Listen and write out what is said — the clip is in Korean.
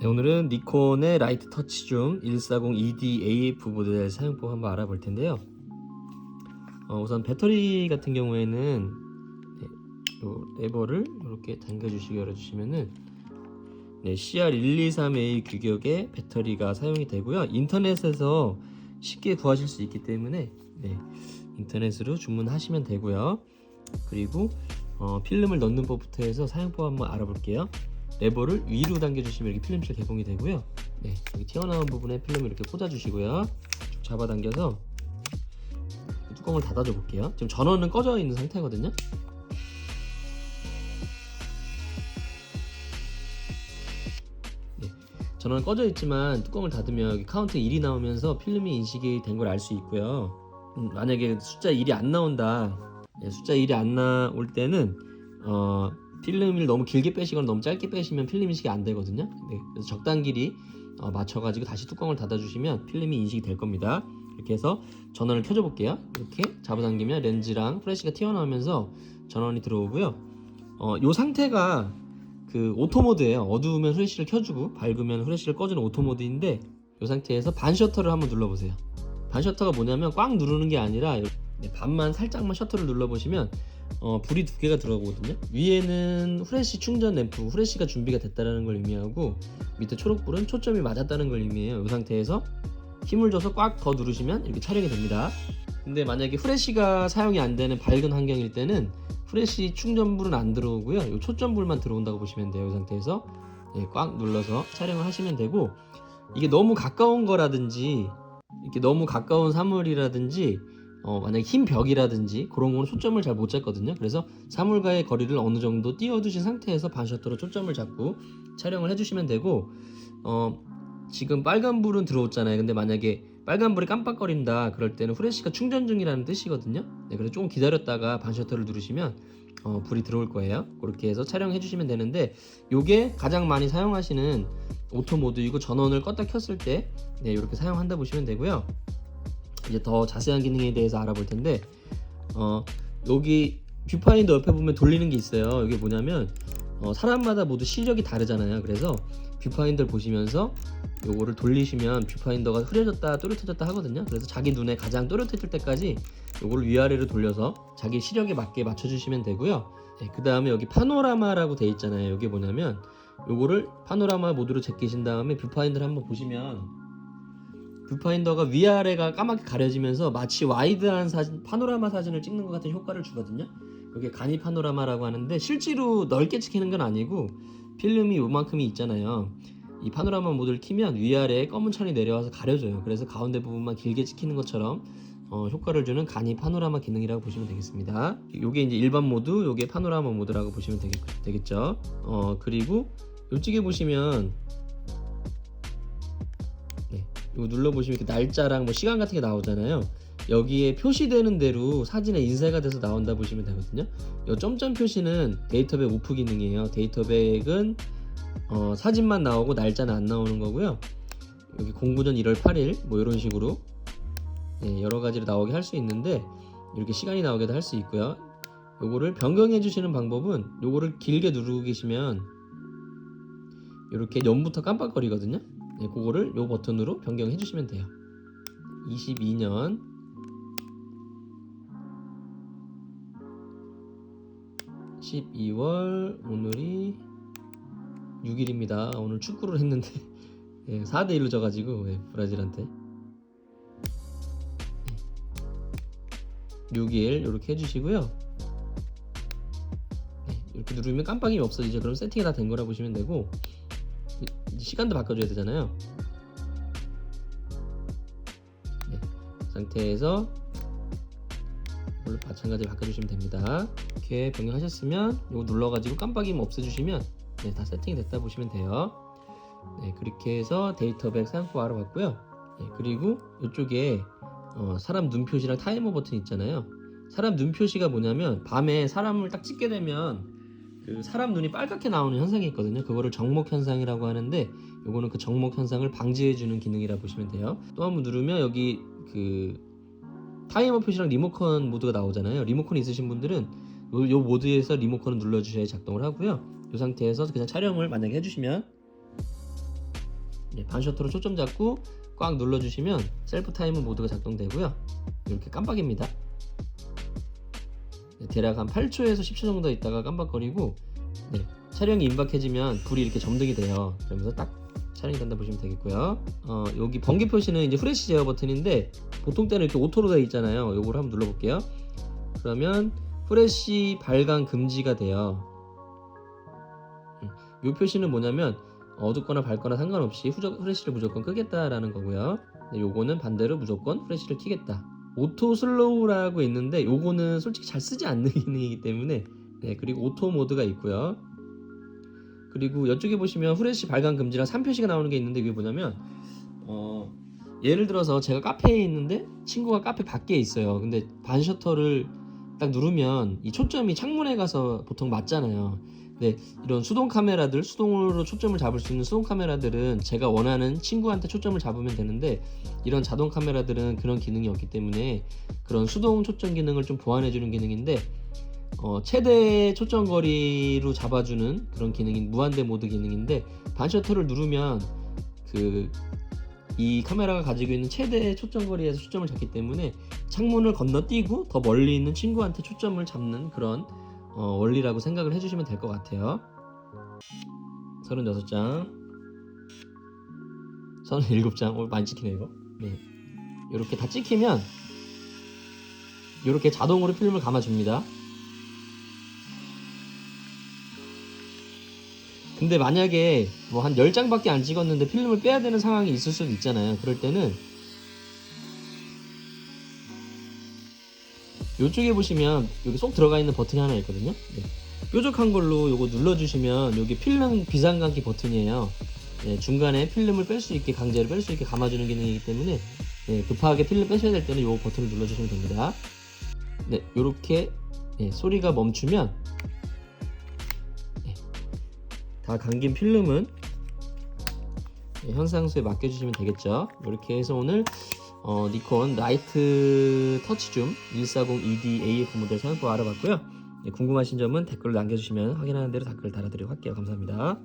네, 오늘은 니콘의 라이트 터치 줌 140 ED AF 모델 사용법 한번 알아볼 텐데요. 우선 배터리 같은 경우에는 요 레버를 이렇게 당겨주시고 열어주시면은 CR123A 규격의 배터리가 사용이 되고요. 인터넷에서 쉽게 구하실 수 있기 때문에 인터넷으로 주문하시면 되고요. 그리고 필름을 넣는 법부터 해서 사용법 한번 알아볼게요. 레버를 위로 당겨주시면 이렇게 필름실 개봉이 되고요. 여기 튀어나온 부분에 필름을 이렇게 꽂아주시고요. 쭉 잡아당겨서 뚜껑을 닫아줘 볼게요. 지금 전원은 꺼져 있는 상태거든요. 전원은 꺼져 있지만 뚜껑을 닫으면 여기 카운트 1이 나오면서 필름이 인식이 된 걸 알 수 있고요. 만약에 숫자 1이 안 나온다, 숫자 1이 안 나올 때는 필름을 너무 길게 빼시거나 너무 짧게 빼시면 필름 인식이 안 되거든요. 그래서 적당 길이 맞춰가지고 다시 뚜껑을 닫아주시면 필름이 인식이 될 겁니다. 이렇게 해서 전원을 켜줘 볼게요. 이렇게 잡아당기면 렌즈랑 플래시가 튀어나오면서 전원이 들어오고요. 이 상태가 그 오토 모드예요. 어두우면 후레쉬를 켜주고 밝으면 후레쉬를 꺼주는 오토 모드인데, 이 상태에서 반 셔터를 한번 눌러보세요. 반 셔터가 뭐냐면 꽉 누르는 게 아니라 반만 살짝만 셔터를 눌러보시면 불이 두 개가 들어오거든요. 위에는 후레쉬 충전 램프, 후레쉬가 준비가 됐다는 걸 의미하고, 밑에 초록불은 초점이 맞았다는 걸 의미해요. 이 상태에서 힘을 줘서 꽉 더 누르시면 이렇게 촬영이 됩니다. 근데 만약에 후레쉬가 사용이 안 되는 밝은 환경일 때는 후레쉬 충전불은 안 들어오고요. 이 초점불만 들어온다고 보시면 돼요. 이 상태에서 꽉 눌러서 촬영을 하시면 되고, 이게 너무 가까운 거라든지 이렇게 너무 가까운 사물이라든지 만약에 흰 벽이라든지 그런 거는 초점을 잘 못 잡거든요. 그래서 사물과의 거리를 어느 정도 띄워두신 상태에서 반셔터로 초점을 잡고 촬영을 해주시면 되고, 지금 빨간불은 들어왔잖아요. 근데 만약에 빨간불이 깜빡거린다 그럴 때는 후레쉬가 충전 중이라는 뜻이거든요. 그래서 조금 기다렸다가 반셔터를 누르시면 불이 들어올 거예요. 그렇게 해서 촬영해 주시면 되는데, 요게 가장 많이 사용하시는 오토 모드이고, 전원을 껐다 켰을 때 이렇게 사용한다 보시면 되고요. 이제 더 자세한 기능에 대해서 알아볼 텐데, 여기 뷰파인더 옆에 보면 돌리는 게 있어요. 이게 뭐냐면 사람마다 모두 시력이 다르잖아요. 그래서 뷰파인더를 보시면서 요거를 돌리시면 뷰파인더가 흐려졌다 또렷해졌다 하거든요. 그래서 자기 눈에 가장 또렷해질 때까지 요거를 위아래로 돌려서 자기 시력에 맞게 맞춰주시면 되고요. 그 다음에 여기 파노라마라고 돼 있잖아요. 이게 뭐냐면 요거를 파노라마 모드로 제끼신 다음에 뷰파인더를 한번 보시면 뷰파인더가 위아래가 까맣게 가려지면서 마치 와이드한 사진, 파노라마 사진을 찍는 것 같은 효과를 주거든요. 이게 간이 파노라마라고 하는데, 실제로 넓게 찍히는 건 아니고 필름이 요만큼이 있잖아요. 이 파노라마 모드를 키면 위아래에 검은 천이 내려와서 가려져요. 그래서 가운데 부분만 길게 찍히는 것처럼 효과를 주는 간이 파노라마 기능이라고 보시면 되겠습니다. 요게 이제 일반 모드, 요게 파노라마 모드라고 보시면 되겠죠. 그리고 요쪽에 보시면 이거 눌러보시면 이렇게 날짜랑 뭐 시간 같은 게 나오잖아요. 여기에 표시되는 대로 사진에 인쇄가 돼서 나온다 보시면 되거든요. 이 점점 표시는 데이터백 오프 기능이에요. 데이터백은 사진만 나오고 날짜는 안 나오는 거고요. 여기 09년 1월 8일 뭐 이런 식으로 여러 가지로 나오게 할 수 있는데, 이렇게 시간이 나오게도 할 수 있고요. 요거를 변경해 주시는 방법은, 요거를 길게 누르고 계시면 이렇게 연부터 깜빡거리거든요. 그거를 요 버튼으로 변경해 주시면 돼요. 22년 12월 오늘이 6일입니다. 오늘 축구를 했는데 4대1로 져가지고 브라질한테 6일 이렇게 해주시고요. 이렇게 누르면 깜빡임이 없어지죠. 그럼 세팅이 다 된 거라 보시면 되고, 이제 시간도 바꿔줘야 되잖아요. 상태에서 이걸로 마찬가지로 바꿔주시면 됩니다. 이렇게 변경하셨으면 이거 눌러가지고 깜빡임 없애주시면 다 세팅이 됐다 보시면 돼요. 그렇게 해서 데이터백 사용법 알아봤고요. 그리고 이쪽에 사람 눈 표시랑 타이머 버튼 있잖아요. 사람 눈 표시가 뭐냐면, 밤에 사람을 딱 찍게 되면 그 사람 눈이 빨갛게 나오는 현상이 있거든요. 그거를 정목 현상이라고 하는데, 요거는 그 정목 현상을 방지해주는 기능이라 보시면 돼요. 또 한번 누르면 여기 그 타이머 표시랑 리모컨 모드가 나오잖아요. 리모컨이 있으신 분들은 요 모드에서 리모컨을 눌러주셔야 작동을 하고요. 이 상태에서 그냥 촬영을 만약에 해주시면 반셔터로 초점 잡고 꽉 눌러주시면 셀프 타이머 모드가 작동되고요. 이렇게 깜빡입니다. 대략 한 8초에서 10초 정도 있다가 깜빡거리고 촬영이 임박해지면 불이 이렇게 점등이 돼요. 그러면서 딱 촬영이 된다 보시면 되겠고요. 여기 번개 표시는 이제 후레쉬 제어 버튼인데 보통 때는 이렇게 오토로 되어 있잖아요. 요거를 한번 눌러볼게요. 그러면 후레쉬 발광 금지가 돼요. 이 표시는 뭐냐면 어둡거나 밝거나 상관없이 후레쉬를 무조건 끄겠다라는 거고요. 요거는 반대로 무조건 후레쉬를 켜겠다. 오토 슬로우라고 있는데 요거는 솔직히 잘 쓰지 않는 기능이기 때문에 그리고 오토 모드가 있고요. 그리고 이쪽에 보시면 후레쉬 발광 금지랑 3표시가 나오는 게 있는데 이게 뭐냐면 예를 들어서 제가 카페에 있는데 친구가 카페 밖에 있어요. 근데 반셔터를 딱 누르면 이 초점이 창문에 가서 보통 맞잖아요. 근데 이런 수동 카메라들, 수동으로 초점을 잡을 수 있는 수동 카메라들은 제가 원하는 친구한테 초점을 잡으면 되는데 이런 자동 카메라들은 그런 기능이 없기 때문에 그런 수동 초점 기능을 좀 보완해 주는 기능인데 최대 초점 거리로 잡아주는 그런 기능인 무한대 모드 기능인데 반셔터를 누르면 이 카메라가 가지고 있는 최대 초점 거리에서 초점을 잡기 때문에 창문을 건너뛰고 더 멀리 있는 친구한테 초점을 잡는 그런 원리라고 생각을 해주시면 될 것 같아요. 36장 37장 많이 찍히네 이거. 이렇게 다 찍히면 이렇게 자동으로 필름을 감아줍니다. 근데 만약에 뭐 한 10장밖에 안 찍었는데 필름을 빼야 되는 상황이 있을 수도 있잖아요. 그럴 때는 이쪽에 보시면 여기 쏙 들어가 있는 버튼이 하나 있거든요. 뾰족한 걸로 요거 눌러주시면 여기 필름 비상감기 버튼이에요. 중간에 필름을 뺄 수 있게 강제로 뺄 수 있게 감아주는 기능이기 때문에 급하게 필름 빼셔야 될 때는 요 버튼을 눌러주시면 됩니다. 요렇게 소리가 멈추면 다 감긴 필름은 현상수에 맡겨주시면 되겠죠. 이렇게 해서 오늘 니콘 라이트 터치줌 140ED AF 모델 사용법 알아봤고요. 궁금하신 점은 댓글로 남겨주시면 확인하는 대로 댓글 달아드리도록 할게요. 감사합니다.